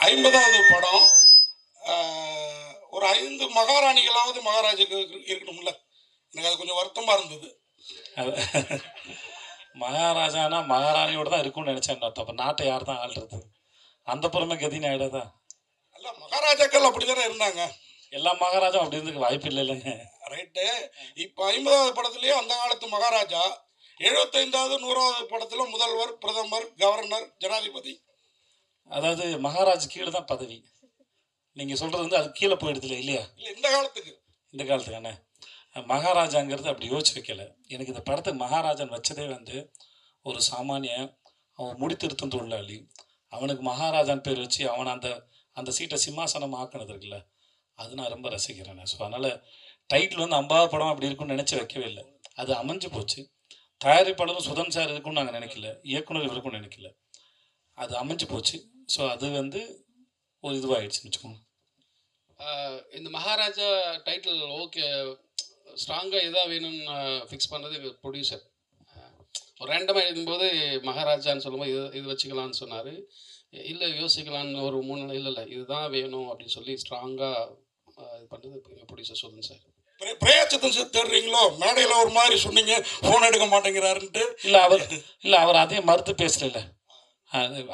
50வது படம். ஒரு 5 மகாராணிகளாவது மகாராஜுக்கு இருக்கணும்ல. எனக்கு அது கொஞ்சம் வருத்தமாக இருந்தது. அது மகாராஜானா மகாராணியோட தான் இருக்கும்னு நினச்சேன். அப்போ நாட்டை யார் தான் ஆள்றது? அந்த புறமே கதின்னு ஆகிடாதா? அல்ல, மகாராஜாக்கள் அப்படி தானே இருந்தாங்க. எல்லா மகாராஜா அப்படி இருந்துக்கு வாய்ப்பு இல்லை இல்லைங்க. ரைட்டு. இப்போ 50வது படத்துலேயே அந்த காலத்து மகாராஜா, 75வது 100வது படத்தில் முதல்வர், பிரதமர், கவர்னர், ஜனாதிபதி. அதாவது மகாராஜ் கீழே தான் பதவி. நீங்கள் சொல்கிறது வந்து அது கீழே போயிடுதுல இல்லையா? இல்லை, இந்த காலத்துக்கு. இந்த காலத்துக்கான மகாராஜாங்கிறது அப்படி யோசிச்சு வைக்கல. எனக்கு இந்த படத்துக்கு மகாராஜன் வச்சதே வந்து ஒரு சாமானிய அவன் முடித்திருத்தும் தொழிலாளி. அவனுக்கு மகாராஜான் பேர் வச்சு அவனை அந்த அந்த சீட்டை சிம்மாசனம் ஆக்கினது இருக்குல்ல, அது நான் ரொம்ப ரசிக்கிறேன். ஸோ அதனால் டைட்டில் வந்து 50வது படம் அப்படி இருக்குன்னு நினச்சி வைக்கவே இல்லை. அது அமைஞ்சு போச்சு. தயாரிப்பாளரும் சுதன் சார் இருக்குன்னு நாங்கள் நினைக்கல, இயக்குனர் இருக்குன்னு நினைக்கல. அது அமைஞ்சு போச்சு. ஸோ அது வந்து ஒரு இதுவாகிடுச்சுன்னு வச்சுக்கோங்க. இந்த மகாராஜா டைட்டில் ஓகே, ஸ்ட்ராங்காக எதாக வேணும்னு ஃபிக்ஸ் பண்ணுறது ப்ரொடியூசர். ஒரு ரேண்டமாக எழுதும்போது மகாராஜான்னு சொல்லும்போது இது வச்சுக்கலான்னு சொன்னார். இல்லை யோசிக்கலான்னு ஒரு 3 இல்லை இதுதான் வேணும் அப்படின்னு சொல்லி ஸ்ட்ராங்காக இது பண்ணுறது ப்ரொடியூசர் சுதன் சார். பிரயாச்சத்தன் சார் தேடுறீங்களோ? மேடையில் ஒரு மாதிரி சொன்னீங்க, ஃபோன் எடுக்க மாட்டேங்கிறாருன்ட்டு. இல்லை அவர் அதே மறுத்து பேசல.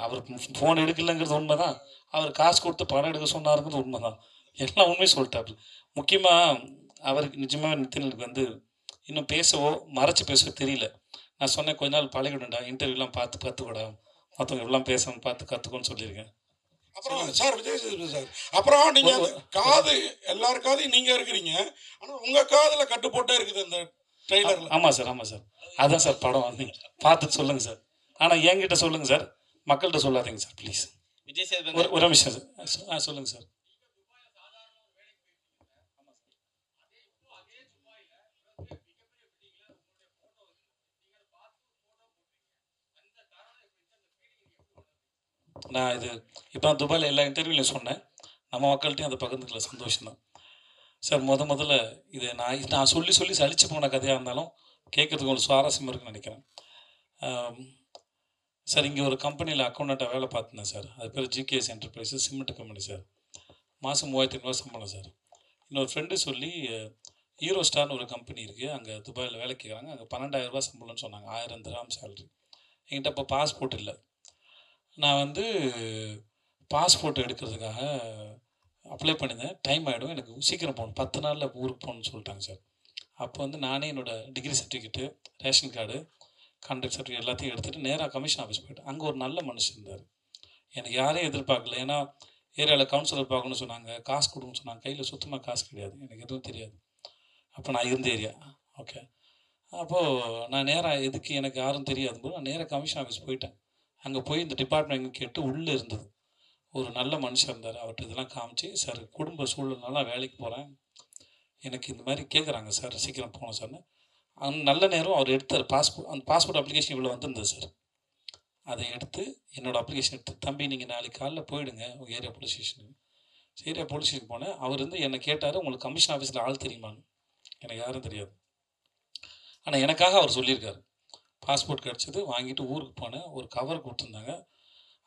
அவர் ஃபோன் எடுக்கலைங்கிறது உண்மை தான். அவர் காசு கொடுத்து படம் எடுக்க சொன்னாருங்கிறது உண்மை தான். எல்லாம் உண்மையை சொல்லிட்டாப்புல. முக்கியமாக அவருக்கு நிஜமாக நித்தினுக்கு வந்து இன்னும் பேசவோ மறைச்சி பேசவோ தெரியல. நான் சொன்னேன் கொஞ்ச நாள் பழகிடும்டா, இன்டர்வியூலாம் பார்த்து கற்றுக்கூடா, மற்றவங்க எல்லாம் பேசணும் பார்த்து கற்றுக்கோன்னு சொல்லியிருக்கேன். அப்புறம் சார் விஜய் சேதுபதி சார், அப்புறம் நீங்கள் காது எல்லார் காதையும் நீங்கள் இருக்கிறீங்க, ஆனால் உங்கள் காதில் கட்டு போட்டே இருக்குது இந்த ட்ரெய்லரில். ஆமாம் சார். அதான் சார் படம் வந்து பார்த்துட்டு சொல்லுங்கள் சார். ஆனால் என்கிட்ட சொல்லுங்கள் சார், மக்கள்கிட்ட சொல்லாதீங்க சார் ப்ளீஸ். விஜய் சேதுபதி ஒரு நிமிஷம் சார். சொல்லுங்கள் சார். நான் இது இப்போ துபாயில் எல்லா இன்டர்வியூலையும் சொன்னேன். நம்ம மக்கள்கிட்டையும் அதை பகிர்ந்துக்கல, சந்தோஷம்தான் சார். முதல்ல இதை நான் சொல்லி சலிச்சு போன கதையாக இருந்தாலும் கேட்குறதுக்கு ஒரு சுவாரஸ்யம் இருக்குன்னு நினைக்கிறேன் சார். இங்கே ஒரு கம்பெனியில் அக்கௌண்டண்ட்டாக வேலை பார்த்துனேன் சார். அது பேர் GKS enterprises, cement company sir. மாதம் 3500 சம்பளம் சார். இன்னொரு ஃப்ரெண்டு சொல்லி ஹீரோ ஸ்டார்னு ஒரு கம்பெனி இருக்குது, அங்கே துபாயில் வேலை கேட்குறாங்க, அங்கே 12,000 ரூபா சம்பளம்னு சொன்னாங்க. 1000 திர்ஹாம் சேலரி. என்கிட்ட அப்போ பாஸ்போர்ட் இல்லை. நான் வந்து பாஸ்போர்ட் எடுக்கிறதுக்காக அப்ளை பண்ணியிருந்தேன். டைம் ஆகிடும், எனக்கு சீக்கிரம் போகணும், 10 நாளில் ஊருக்கு போகணுன்னு சொல்லிட்டாங்க சார். அப்போ வந்து நானே என்னோடய degree certificate, ration card, contract certificate எல்லாத்தையும் எடுத்துகிட்டு நேராக கமிஷன் ஆஃபீஸ் போய்ட்டேன். அங்கே ஒரு நல்ல மனுஷன் இருந்தார். எனக்கு யாரையும் எதிர்பார்க்கல. ஏன்னா ஏரியாவில் கவுன்சிலர் பார்க்கணும்னு சொன்னாங்க, காசு கொடுக்கணும்னு சொன்னாங்க. கையில் சுத்தமாக காசு கிடையாது, எனக்கு எதுவும் தெரியாது. அப்போ நான் இருந்த ஏரியா ஓகே. அப்போது நான் நேராக எதுக்கு எனக்கு யாரும் தெரியாது போது நான் நேராக கமிஷன் ஆஃபீஸ் போயிட்டேன். அங்கே போய் இந்த டிபார்ட்மெண்ட் எங்கே கேட்டு உள்ளே இருந்தது. ஒரு நல்ல மனுஷன் இருந்தார். அவர்கிட்ட இதெல்லாம் காமிச்சு, சார் குடும்ப சூழ்நிலைனால வேலைக்கு போகிறேன், எனக்கு இந்த மாதிரி கேட்குறாங்க சார், சீக்கிரம் போகணும் சார்னு. நல்ல நேரம் அவர் எடுத்தார் பாஸ்போர்ட். அந்த பாஸ்போர்ட் அப்ளிகேஷன் இவ்வளோ வந்திருந்தது சார். அதை எடுத்து என்னோடய அப்ளிகேஷன் எடுத்து, தம்பி நீங்கள் நாளைக்கு காலையில் போயிடுங்க உங்கள் ஏரியா போலீஸ் ஸ்டேஷனுக்கு. ஏரியா போலீஸ் ஸ்டேஷனுக்கு போனேன். அவர் வந்து என்னை கேட்டார், உங்களுக்கு கமிஷன் ஆஃபீஸில் ஆள் தெரியுமான்னு. எனக்கு யாரும் தெரியாது. ஆனால் எனக்காக அவர் சொல்லியிருக்காரு. பாஸ்போர்ட் கிடச்சிது, வாங்கிட்டு ஊருக்கு போனேன். ஒரு கவர் கொடுத்துருந்தாங்க.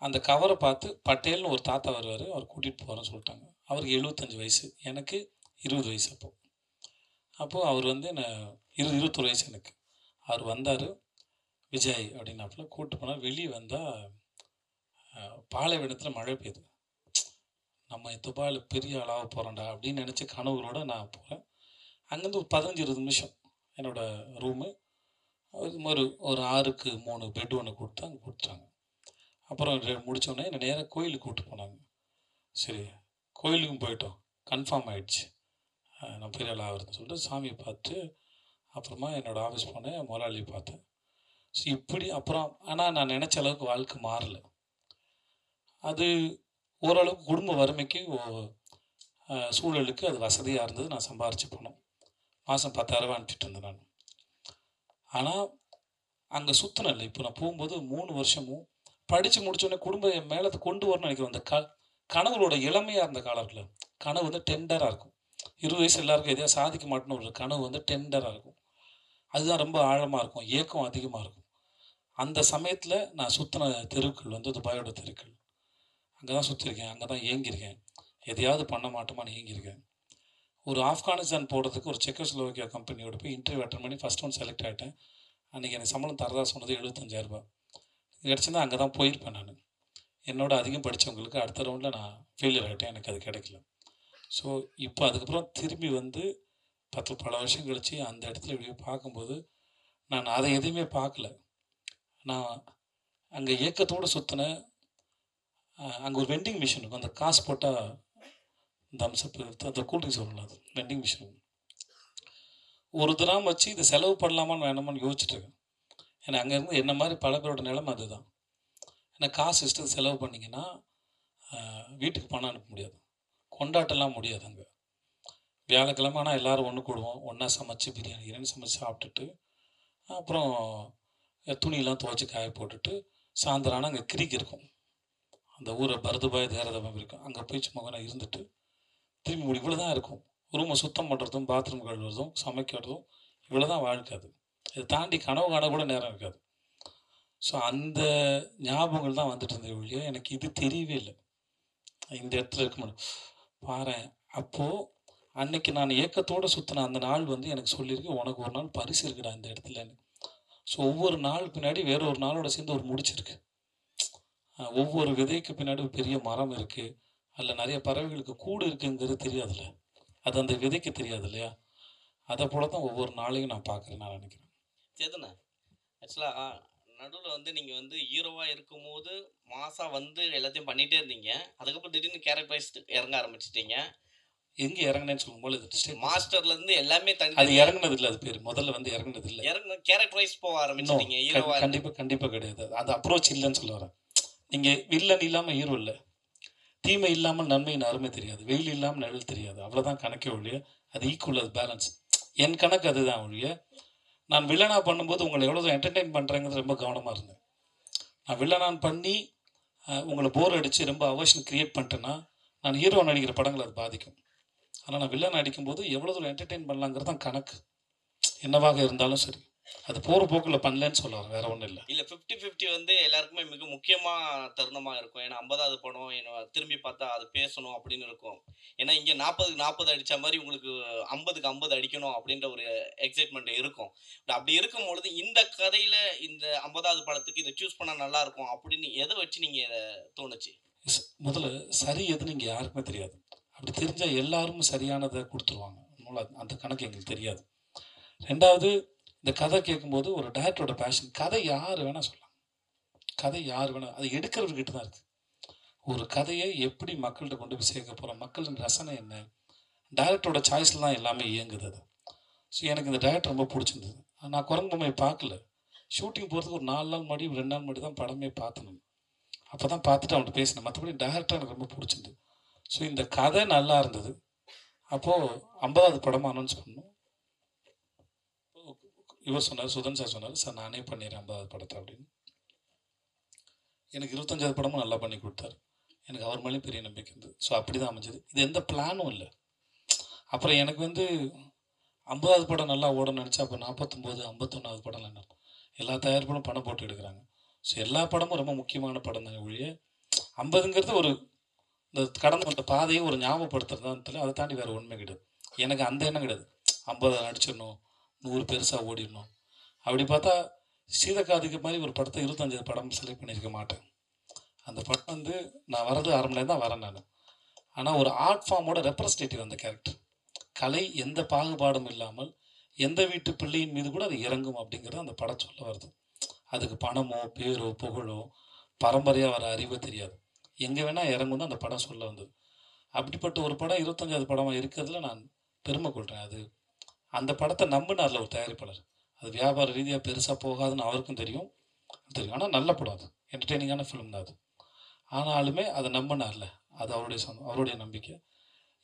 அந்த கவரை பார்த்து பட்டேல்னு ஒரு தாத்தா வருவார், அவர் கூட்டிகிட்டு போகிறேன்னு சொல்லிட்டாங்க. அவருக்கு 75 வயசு, எனக்கு 20 வயசு. அப்போது அவர் வந்து என்ன 21 வயசு எனக்கு. அவர் வந்தார், விஜய் அப்படின்னாப்புல கூப்பிட்டு போனால். வெளியே வந்தால் பாலைவனத்தில் மழை பெய்யுது. நம்ம துபாயில் பெரிய ஆளாக போகிறோம்டா அப்படின்னு நினச்சி கனவுகளோடு நான் போகிறேன். அங்கேருந்து ஒரு 15-20 நிமிஷம் என்னோடய ரூமு. ஒரு 6க்கு 3 பெட் ஒன்று கொடுத்து அங்கே கொடுத்துட்டாங்க. அப்புறம் முடித்தோடனே என்னை நேராக கோயிலுக்கு கூப்பிட்டு போனாங்க. சரி, கோயிலுக்கும் போயிட்டோம், கன்ஃபார்ம் ஆகிடுச்சு நான் பெரிய ஆள் ஆகுறதுன்னு சொல்லிட்டு சாமியை பார்த்து அப்புறமா என்னோடய ஆஃபீஸ் போனேன், முதலாளியை பார்த்தேன். ஸோ இப்படி அப்புறம் ஆனால் நான் நினச்ச அளவுக்கு வாழ்க்கை மாறலை. அது ஓரளவுக்கு குடும்ப வறுமைக்கு சூழலுக்கு அது வசதியாக இருந்தது. நான் சம்பாரித்து போனோம். மாதம் 10,000 ரூபா அனுப்பிட்டு இருந்தேன் நான். ஆனால் அங்கே சுத்தணும் இல்லை. இப்போ நான் போகும்போது 3 வருஷமும் படித்து முடித்தோடனே குடும்பம் என் மேலே கொண்டு வரணும்னு நினைக்கிறேன். அந்த கனவுகளோட இளமையாக இருந்த காலம் இருக்குல்ல, கனவு வந்து டெண்டராக இருக்கும். 20 வயசு எல்லாருக்கும் எதையாக சாதிக்க மாட்டேன்னு ஒரு கனவு வந்து டெண்டராக இருக்கும். அதுதான் ரொம்ப ஆழமாக இருக்கும், ஏக்கம் அதிகமாக இருக்கும். அந்த சமயத்தில் நான் சுற்றின தெருக்கள் வந்து துபாயோட தெருக்கள். அங்கே தான் சுற்றிருக்கேன், அங்கே தான் ஏங்கியிருக்கேன், எதையாவது பண்ண மாட்டோமான்னு ஏங்கியிருக்கேன். ஒரு ஆப்கானிஸ்தான் போடுறதுக்கு ஒரு செக்கோஸ்லோவாக்கியா கம்பெனியோட போய் இன்டர்வியூ அட்டன் பண்ணி ஃபஸ்ட் ஒன் செலக்ட் ஆகிட்டேன். அன்றைக்கி எனக்கு சம்பளம் தரதா சொன்னது 75,000 கிடச்சிருந்தா அங்கே தான் போயிருப்பேன் நான். என்னோட அதிகம் படித்தவங்களுக்கு அடுத்த ரவுண்டில் நான் ஃபெயிலியர் ஆகிட்டேன், எனக்கு அது கிடைக்கல. ஸோ இப்போ அதுக்கப்புறம் திரும்பி வந்து பல வருஷம் கழித்து அந்த இடத்துல இப்படி பார்க்கும்போது நான் அதை எதையுமே பார்க்கல. நான் அங்கே ஏக்கத்தோடு சுற்றினேன். அங்கே ஒரு வெண்டிங் மிஷின் இருக்கும், அந்த காசு போட்டால் தம்ஸ்அப் அந்த கூல்ட்ரிங்க்ஸ் வரலாம், அது வெண்டிங் மிஷின். ஒரு தினம் வச்சு இதை செலவு பண்ணலாமான்னு வேணாமான்னு யோசிச்சுட்ருக்கேன். ஏன்னா அங்கேருந்து என்ன மாதிரி பல பேரோட நிலைமை அதுதான். ஏன்னா காசு இஷ்டத்தை செலவு பண்ணிங்கன்னா வீட்டுக்கு பணம் அனுப்ப முடியாது, கொண்டாட்டெல்லாம் முடியாது. அங்கே வியாழக்கிழமை ஆனால் எல்லோரும் ஒன்று கூடுவோம், ஒன்றா சமைச்சு பிரியாணி சமைச்சு சாப்பிட்டுட்டு அப்புறம் துணியெல்லாம் துவைச்சி காய போட்டுட்டு சாயந்தரம் ஆனால் அங்கே கிரிக் இருக்கும், அந்த ஊரை பரதுபாய் தேரதபம் இருக்கும், அங்கே போய் சும்மா கொஞ்சம் இருந்துட்டு திரும்பி முடி இவ்வளோ தான் இருக்கும். ரூமை சுத்தம் பண்ணுறதும் பாத்ரூம் கழுவுறதும் சமைக்கிறதும் இவ்வளோ தான் வாழ்க்கை. அது இதை தாண்டி கனவு காண கூட நேரம் இருக்காது. ஸோ அந்த ஞாபகங்கள் தான் வந்துட்டு இருந்தது ஒழிய எனக்கு இது தெரியவே இல்லை, இந்த இடத்துல இருக்க முடியும் பாரு. அப்போது அன்னைக்கு நான் ஏக்கத்தோடு சுற்றின அந்த நாள் வந்து எனக்கு சொல்லியிருக்கு, உனக்கு ஒரு நாள் பரிசு இருக்குடா இந்த இடத்துலன்னு. ஸோ ஒவ்வொரு நாள் பின்னாடி வேற ஒரு நாளோட சேர்ந்து ஒரு முடிச்சிருக்கு. ஒவ்வொரு விதைக்கு பின்னாடி ஒரு பெரிய மரம் இருக்குது, அதில் நிறைய பறவைகளுக்கு கூடு இருக்குங்கிறது தெரியாதுல்ல, அது அந்த விதைக்கு தெரியாது இல்லையா? அதை போல தான் ஒவ்வொரு நாளையும் நான் பார்க்குறேன், நான் நினைக்கிறேன். சேதுண்ணா, ஆக்சுவலாக நடுவில் வந்து நீங்கள் வந்து ஹீரோவாக இருக்கும்போது மாசாக வந்து எல்லாத்தையும் பண்ணிகிட்டே இருந்தீங்க. அதுக்கப்புறம் திடீர்னு கேரக்டரைஸ் இறங்க ஆரம்பிச்சிட்டீங்க. எங்கே இறங்கினேன்னு சொல்லும்போது மாஸ்டர்லேருந்து எல்லாமே அது தனி இறங்குனது இல்லை, அது பேர் முதல்ல வந்து இறங்குனது இல்லை. கேரக்டரைஸ் போக ஆரம்பிச்சிட்டீங்க ஹீரோவாக. கண்டிப்பாக கிடையாது, அது அப்ரோச் இல்லைன்னு சொல்ல வரேன். நீங்கள் வில்லன் இல்லாமல் ஹீரோ இல்லை, தீமை இல்லாமல் நன்மையின் அருமை தெரியாது, வெயில் இல்லாமல் நிழல் தெரியாது, அவ்வளோதான் கணக்கே ஒழிய. அது ஈக்குவல், அது பேலன்ஸ். என் கணக்கு அதுதான் ஒழிய. நான் வில்லனாக பண்ணும்போது உங்களை எவ்வளோ என்டர்டெயின் பண்ணுறேங்கிறது ரொம்ப கவனமாக இருந்தேன். நான் வில்லனான் பண்ணி உங்களை போர் அடித்து ரொம்ப அவர்ஷன் க்ரியேட் பண்ணிட்டேன்னா நான் ஹீரோ நடிக்கிற படங்கள் அது பாதிக்கும். ஆனால் நான் வில்லன் நடிக்கும்போது எவ்வளோ தூரம் என்டர்டெயின் பண்ணலாங்கிறது தான் கணக்கு, என்னவாக இருந்தாலும் சரி. அது போகிற போக்கில் பண்ணலன்னு சொல்லுவாங்க, வேற ஒன்றும் இல்லை. இல்லை 50-50 வந்து எல்லாருக்குமே மிக முக்கியமாக தருணமாக இருக்கும். ஏன்னா 50வது படம் என்ன திரும்பி பார்த்தா அது பேசணும் அப்படின்னு இருக்கும். ஏன்னா இங்கே 40க்கு 40 அடித்த மாதிரி உங்களுக்கு 50க்கு 50 அடிக்கணும் அப்படின்ற ஒரு எக்ஸைட்மெண்ட் இருக்கும். அப்படி இருக்கும்பொழுது இந்த கதையில் இந்த 50வது படத்துக்கு இதை சூஸ் பண்ணால் நல்லாயிருக்கும் அப்படின்னு எதை வச்சு நீங்கள் இதை தோணுச்சு? முதல்ல சரி எதுன்னு இங்கே யாருக்குமே தெரியாது. அப்படி தெரிஞ்சால் எல்லாரும் சரியானதை கொடுத்துருவாங்க, அந்த கணக்கு எங்களுக்கு தெரியாது. ரெண்டாவது, இந்த கதை கேட்கும்போது ஒரு டைரக்டரோட பேஷன். கதை யார் வேணால் சொல்லலாம், கதை யார் வேணால், அது எடுக்கிறவர்கிட்ட தான் இருக்குது. ஒரு கதையை எப்படி மக்கள்கிட்ட கொண்டு போய் சேர்க்க போகிறோம், மக்களின் ரசனை என்ன, டைரக்டரோட சாய்ஸில் தான் எல்லாமே இயங்குது அது. ஸோ எனக்கு இந்த டைரக்டர் ரொம்ப பிடிச்சிருந்தது. நான் குரங்கு பொம்மையை பார்க்கல, ஷூட்டிங் போகிறதுக்கு ஒரு 4 நாள் முன்னாடி 2 நாள் முன்னாடி தான் படமே பார்த்தேன். அப்போ தான் பார்த்துட்டு அவன்கிட்ட பேசினேன். மற்றபடி டைரக்டர் எனக்கு ரொம்ப பிடிச்சிருந்தது. ஸோ இந்த கதை நல்லா இருந்தது. அப்போது 50வது படமாக அனௌன்ஸ் பண்ணோம். இவர் சொன்னார், சுதன் சார் சொன்னார், சார் நானே பண்ணிடுறேன் 50வது படத்தை அப்படின்னு. எனக்கு 25வது படமும் நல்லா பண்ணி கொடுத்தாரு. எனக்கு அவர் மேலேயும் பெரிய நம்பிக்கை இருந்தது. ஸோ அப்படி தான் அமைஞ்சது. இது எந்த பிளானும் இல்லை. அப்புறம் எனக்கு வந்து 50வது படம் நல்லா ஓடணும்னு நினச்சா அப்போ 49 51வது படம் என்ன எல்லா தயாரிப்பும் பணம் போட்டு எடுக்கிறாங்க. ஸோ எல்லா படமும் ரொம்ப முக்கியமான படம் தான் ஒழிய 50ங்கிறது ஒரு இந்த கடந்து வந்த பாதையை ஒரு ஞாபகப்படுத்துறது தான், அதை தாண்டி வேறு உண்மை கிடையாது. எனக்கு அந்த எண்ணம் கிடையாது 50 நடிச்சிடணும், 100 பெருசாக ஓடிடணும். அப்படி பார்த்தா சீதக்காதுக்கு மாதிரி ஒரு படத்தை 25 படம் செலக்ட் பண்ணியிருக்க மாட்டேன். அந்த படம் வந்து நான் வரது 1/2 மணி நேரம் தான் வரேன் நான். ஆனால் ஒரு ஆர்ட் ஃபார்மோட ரெப்ரஸன்டேட்டிவ் அந்த கேரக்டர். கலை எந்த பாகுபாடும் இல்லாமல் எந்த வீட்டு பிள்ளையின் மீது கூட அது இறங்கும் அப்படிங்கிறது அந்த படம் சொல்ல வருது. அதுக்கு பணமோ பேரோ புகழோ பரம்பரையாக வர அறிவோ தெரியாது, எங்கே வேணால் இறங்கும் தான் அந்த படம் சொல்ல வந்தது. அப்படிப்பட்ட ஒரு படம் 25வது படமாக இருக்கிறதுல நான் பெருமை கொள்கிறேன். அது அந்த படத்தை நம்பினார்ல ஒரு தயாரிப்பாளர். அது வியாபார ரீதியாக பெருசாக போகாதுன்னு அவருக்கும் தெரியும். ஆனால் நல்ல படம், அது என்டர்டெய்னிங்கான ஃபிலிம் தான் அது. ஆனாலுமே அதை நம்பினார்ல, அது அவருடைய நம்பிக்கை.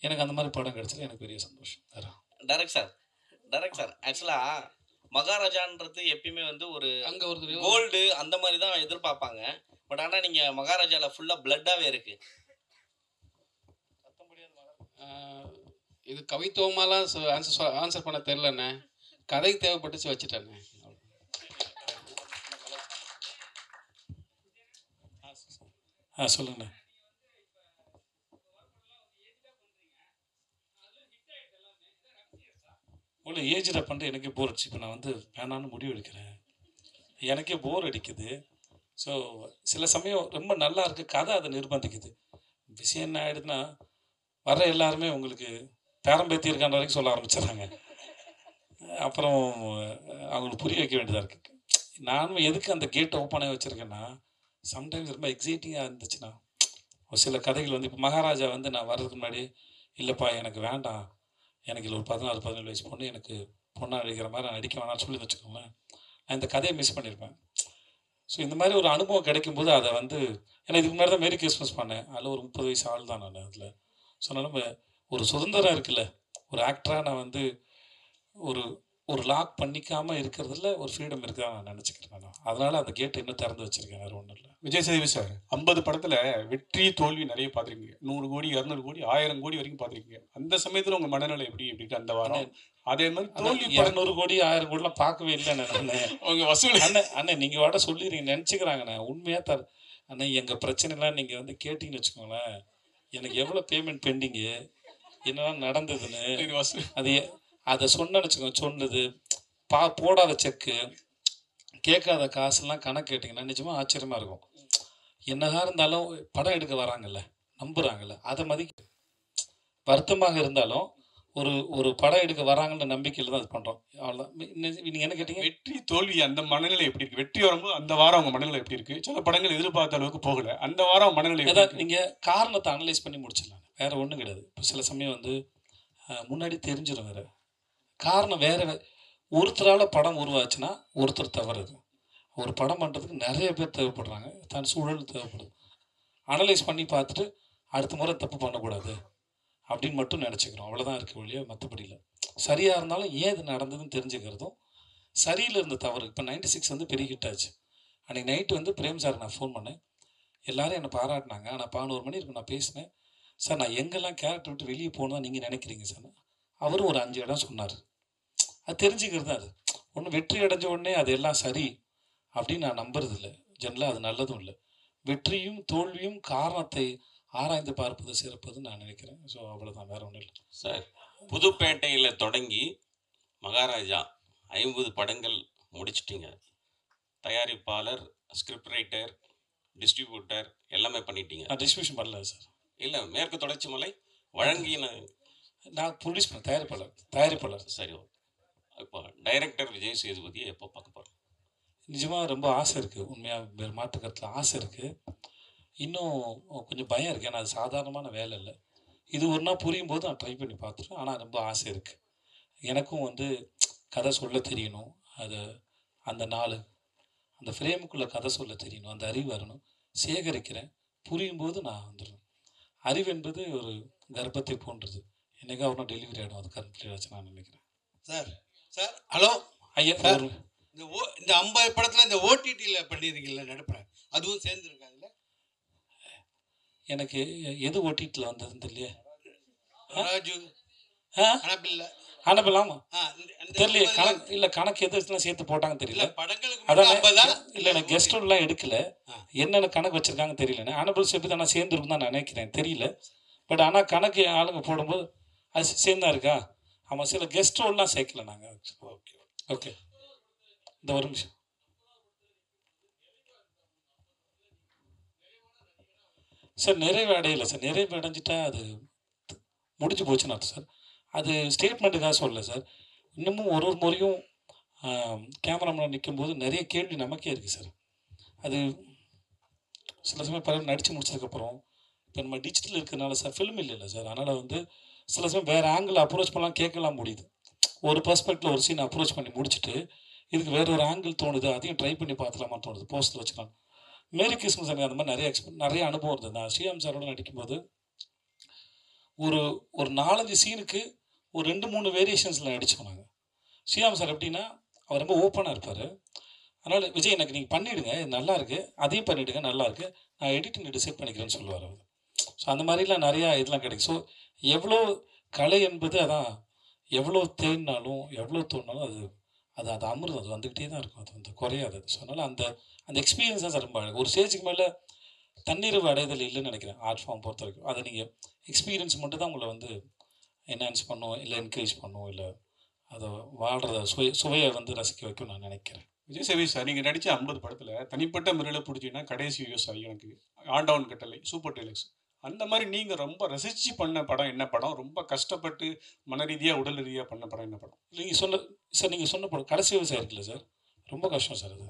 எனக்கு அந்த மாதிரி படம் கிடைச்சது எனக்கு பெரிய சந்தோஷம். டைரக்ட் சார் ஆக்சுவலாக மகாராஜான்றது எப்பயுமே வந்து ஒரு அங்கே ஒரு கோல்டு அந்த மாதிரி தான் எதிர்பார்ப்பாங்க. பட் ஆனால் நீங்கள் மகாராஜாவில் ஃபுல்லாக பிளட்டாகவே இருக்குது. இது கவித்துவமாலாம் ஆன்சர் பண்ண தெரிலண்ணே, கதைக்கு தேவைப்பட்டுச்சு வச்சுட்டேண்ணே. சொல்லுங்கண்ணே. இவ்வளோ ஏஜில் பண்ணிட்டு எனக்கே போர் அடிச்சு. இப்போ நான் வந்து வேணான்னு முடிவு எடுக்கிறேன், எனக்கே போர் அடிக்குது. ஸோ சில சமயம் ரொம்ப நல்லா இருக்குது கதை, அதை நிர்பந்திக்குது. விஷயம் என்ன ஆகிடுதுன்னா, வர எல்லாருமே உங்களுக்கு பேரம்பேத்தி இருக்கான்ற வரைக்கும் சொல்ல ஆரம்பிச்சிடுறாங்க. அப்புறம் அவங்களுக்கு புரிய வைக்க வேண்டியதாக இருக்குது. நானும் எதுக்கு அந்த கேட்டை ஓப்பன் ஆகி வச்சுருக்கேன்னா, சம்டைம்ஸ் ரொம்ப எக்ஸைட்டிங்காக இருந்துச்சுன்னா, ஒரு சில கதைகள் வந்து இப்போ மகாராஜா வந்து நான் வர்றதுக்கு முன்னாடி, இல்லைப்பா எனக்கு வேண்டாம், எனக்கு இல்லை ஒரு 16-17 வயசு பொண்ணு எனக்கு பொண்ணாக நடிக்கிற மாதிரி நான் நடிக்க வேணாம்னு சொல்லி வச்சுக்கோங்களேன், நான் இந்த கதையை மிஸ் பண்ணியிருப்பேன். ஸோ இந்த மாதிரி ஒரு அனுபவம் கிடைக்கும்போது அதை வந்து, ஏன்னா இதுக்கு முன்னாடி தான் மேரி கிறிஸ்மஸ் பண்ணேன், அதில் ஒரு 30 வயசு ஆள் தான் நான் அதில். ஸோ அதனால் ஒரு சுதந்திரம் இருக்குல்ல, ஒரு ஆக்டராக நான் வந்து ஒரு ஒரு லாக் பண்ணிக்காமல் இருக்கிறதுல ஒரு ஃப்ரீடம் இருக்குதா நான் நினச்சிக்கிறேன். நான் அதனால் அந்த கேட்டை இன்னும் திறந்து வச்சுருக்கேன், வேறு ஒன்றும் இல்லை. விஜய் சேதுபதி சார் 50 படத்தில் வெற்றி தோல்வி நிறைய பார்த்துருக்கீங்க. 100 கோடி 200 கோடி 1000 கோடி வரைக்கும் பார்த்துருக்கீங்க. அந்த சமயத்தில் உங்கள் மனநிலை எப்படி இருக்கு அந்த வாரம்? அதே மாதிரி தோல்வி 200 கோடி 1000 கோடிலாம் பார்க்கவே இல்லை நான். உங்கள் வசூல் அண்ணே நீங்கள் வாட சொல்லிடுறீங்க நினச்சிக்கிறாங்கண்ணே, உண்மையாக அண்ணே எங்கள் பிரச்சனைலாம் நீங்கள் வந்து கேட்டிங்கன்னு வச்சுக்கோங்களேன், எனக்கு எவ்வளோ பேமெண்ட் பெண்டிங்கு, என்னெல்லாம் நடந்ததுன்னு அது அதை சொன்னேன்னு வச்சுக்கோங்க, சொன்னது போடாத செக்கு, கேட்காத காசுலாம் கணக்கு கேட்டிங்கன்னா நிஜமாக ஆச்சரியமாக இருக்கும். என்னதான் இருந்தாலும் படம் எடுக்க வராங்கல்ல, நம்புகிறாங்கல்ல, அதை மதிக்க வருத்தமாக இருந்தாலும் ஒரு ஒரு படம் எடுக்க வராங்கன்ற நம்பிக்கையில் தான் அது பண்ணுறோம். அவ்வளோதான். நீங்கள் என்ன கேட்டீங்க? வெற்றி தோல்வி அந்த மனநிலை எப்படி இருக்குது? வெற்றி வரும்போது அந்த வாரம் அவங்க மனநிலை எப்படி இருக்குது? சில படங்கள் எதிர்பார்த்த அளவுக்கு போகலை, அந்த வாரம் மனநிலை ஏதாவது நீங்கள் காரணத்தை அனலைஸ் பண்ணி முடிச்சிடலாம், வேறு ஒன்றும் கிடையாது. இப்போ சில சமயம் வந்து முன்னாடி தெரிஞ்சிடும், வேறு காரணம் வேறு. ஒருத்தரால் படம் உருவாச்சுன்னா ஒருத்தர் தவறுது. ஒரு படம் பண்ணுறதுக்கு நிறைய பேர் தேவைப்படுறாங்க, தன் சூழல் தேவைப்படுது. அனலைஸ் பண்ணி பார்த்துட்டு அடுத்த முறை தப்பு பண்ணக்கூடாது அப்படின்னு மட்டும் நினச்சிக்கிறோம், அவ்வளோதான் இருக்க வழியாக, மற்றபடி இல்லை. சரியாக இருந்தாலும் ஏன் இது நடந்ததுன்னு தெரிஞ்சுக்கிறதும், சரியில் இருந்த தவறு. இப்போ 96 வந்து பெரிய ஹிட் ஆச்சு. அன்றைக்கி நைட்டு வந்து பிரேம் சார் நான் ஃபோன் பண்ணேன், எல்லோரும் என்னை பாராட்டினாங்க. ஆனால் 11 மணி இருக்கும் நான் பேசினேன், சார் நான் எங்கெல்லாம் கேரக்டர் விட்டு வெளியே போகணும் நீங்கள் நினைக்கிறீங்க சார்? அவரும் ஒரு 5 இடம் சொன்னார். அது தெரிஞ்சுக்கிறது தான். அது ஒன்று வெற்றி அடைஞ்ச உடனே அது எல்லாம் சரி அப்படின்னு நான் நம்புறது இல்லை, ஜென்ரலாக அது நல்லதும் இல்லை. வெற்றியும் தோல்வியும் காரணத்தை ஆராய்ந்து பார்ப்பது சிறப்பதுன்னு நான் நினைக்கிறேன். ஸோ அவ்வளோதான், வேறு ஒன்றும் இல்லை சார். புதுப்பேட்டையில் தொடங்கி மகாராஜா 50 படங்கள் முடிச்சிட்டிங்க. தயாரிப்பாளர், ஸ்கிரிப்ட் ரைட்டர், டிஸ்ட்ரிபியூட்டர் எல்லாமே பண்ணிட்டீங்க. நான் டிஸ்ட்ரிபியூஷன் பண்ணல சார். இல்லை, மேற்கு தொடர்ச்சி மலை வழங்கின நான் ப்ரொடியூஸ் பண்ண தயாரிப்பாளர். சரி, இப்போ டைரக்டர் விஜய் சேதுபதியை எப்போ பார்க்க போகிறோம்? நிஜமாக ரொம்ப ஆசை இருக்குது, உண்மையாக வேறு மாற்றுக்கருத்தில் ஆசை இருக்குது. இன்னும் கொஞ்சம் பயம் இருக்குது, ஏன்னா அது சாதாரணமான வேலை இல்லை. இது ஒரு நாள் புரியும் போது நான் ட்ரை பண்ணி பார்த்துருவேன். ஆனால் ரொம்ப ஆசை இருக்குது. எனக்கும் வந்து கதை சொல்ல தெரியணும், அது அந்த அந்த ஃப்ரேமுக்குள்ளே கதை சொல்ல தெரியணும், அந்த அறிவு வரணும். சேகரிக்கிறேன், புரியும் போது நான் வந்துடுவேன். அறிவு என்பது ஒரு கர்ப்பத்தை போன்றது, என்னைக்கா ஒன்றும் டெலிவரி ஆகிடும், அது கம்ப்ளீட் ஆச்சு நான் நினைக்கிறேன். சார் ஹலோ ஐயா, இந்த 50 படத்தில் இந்த ஓடிடியில் பண்ணியிருக்கீங்களா நடுப்புறேன், அதுவும் சேர்ந்துருக்கா அதில்? எனக்கு எது ஓடிடியில் வந்ததுன்னு தெரியலையே. ராஜு அனபில் ஆமாம் தெரியலையே. கணக்கு இல்லை, கணக்கு எதுலாம் சேர்த்து போட்டாங்கன்னு தெரியல. படங்களுக்கு அதான் இல்லை, எனக்கு கெஸ்ட்லாம் எடுக்கல, என்னென்ன கணக்கு வச்சுருக்காங்கன்னு தெரியல. அனபிள் சேர்த்து தான் சேர்ந்துருக்கும் தான் நான் நினைக்கிறேன், தெரியல. பட் ஆனால் கணக்கு ஆளுங்க போடும்போது அது சேர்ந்தா இருக்கா? ஆமாம், சில கெஸ்ட் ரோல்லாம் சேர்க்கல நாங்கள். ஓகே ஓகே, இந்த ஒரு நிமிஷம். சார் நிறைவு அடையலை சார். நிறைவு அடைஞ்சிட்டா அது முடிஞ்சு போச்சுன்னு அர்த்தம் சார். அது ஸ்டேட்மெண்ட்டுக்காக சொல்லலை சார். இன்னமும் ஒரு முறையும் கேமராமேன் நிற்கும்போது நிறைய கேள்வி நமக்கே இருக்குது சார். அது சில சமயம் பல நடித்து முடிச்சதுக்கப்புறம் இப்போ நம்ம டிஜிட்டல் இருக்கிறதுனால சார், ஃபிலிம் இல்லைல்ல சார், அதனால் வந்து சில சமயம் வேறு ஆங்கிள் அப்ரோச் பண்ணலாம், கேட்கலாம் முடியுது. ஒரு பர்ஸ்பெக்டில் ஒரு சீனை அப்ரோச் பண்ணி முடிச்சுட்டு இதுக்கு வேறு ஒரு ஆங்கிள் தோணுது, அதையும் ட்ரை பண்ணி பார்த்துலாமான்னு தோணுது, போஸ்ட்டில் வச்சுக்கலாம். மேரி கிறிஸ்மஸ் எனக்கு அந்த மாதிரி நிறைய அனுபவம் இருந்தது. நான் ஸ்ரீராம் சாரோட நடிக்கும்போது ஒரு 4-5 சீனுக்கு ஒரு 2-3 வேரியேஷன்ஸில் நடித்தோம் நாங்கள். ஸ்ரீராம் சார் எப்படின்னா அவர் ரொம்ப ஓப்பனாக இருப்பார். அதனால் விஜய் எனக்கு நீங்கள் பண்ணிவிடுங்க, இது நல்லா இருக்குது, அதையும் பண்ணிவிடுங்க, நல்லா இருக்குது, நான் எடிட்டிங் டிசைட் பண்ணிக்கிறேன்னு சொல்லுவார் அவர். ஸோ அந்த மாதிரிலாம் நிறையா இதெல்லாம் கிடைக்கும். ஸோ எவ்வளோ கலை என்பது அதான், எவ்வளோ தேடினாலும் எவ்வளோ தோணினாலும் அது அமிர்தம், அது வந்துக்கிட்டே தான் இருக்கும், அது வந்து குறையாது. ஸோ அதனால் அந்த எக்ஸ்பீரியன்ஸ் தான் சார் ரொம்ப அழகு. ஒரு ஸ்டேஜுக்கு மேலே தன்னிறைவு அடைதல் இல்லைன்னு நினைக்கிறேன் ஆர்ட் ஃபார்ம் பொறுத்த வரைக்கும். அதை நீங்கள் எக்ஸ்பீரியன்ஸ் மட்டும் தான் உங்களை வந்து என்ஹான்ஸ் பண்ணும், இல்லை என்கரேஜ் பண்ணும், இல்லை அதை வாழ்கிறத சுவையை வந்து ரசிக்க வைக்கும் நான் நினைக்கிறேன். விஜய் சேவி சார், நீங்கள் நடித்த 50 படத்தில் தனிப்பட்ட முறையில் பிடிச்சிங்கன்னா கடைசி விவசாயி எனக்கு, ஆண்டவன் கட்டளை, சூப்பர் டெலக்ஸ், அந்த மாதிரி நீங்கள் ரொம்ப ரசித்து பண்ண படம் என்ன படம்? ரொம்ப கஷ்டப்பட்டு மன ரீதியாக உடல் ரீதியாக பண்ண படம் என்ன படம்? நீங்கள் சொன்ன சார், நீங்கள் சொன்ன படம் கடைசி விவசாயம் இருக்குல்ல சார், ரொம்ப கஷ்டம் சார். அது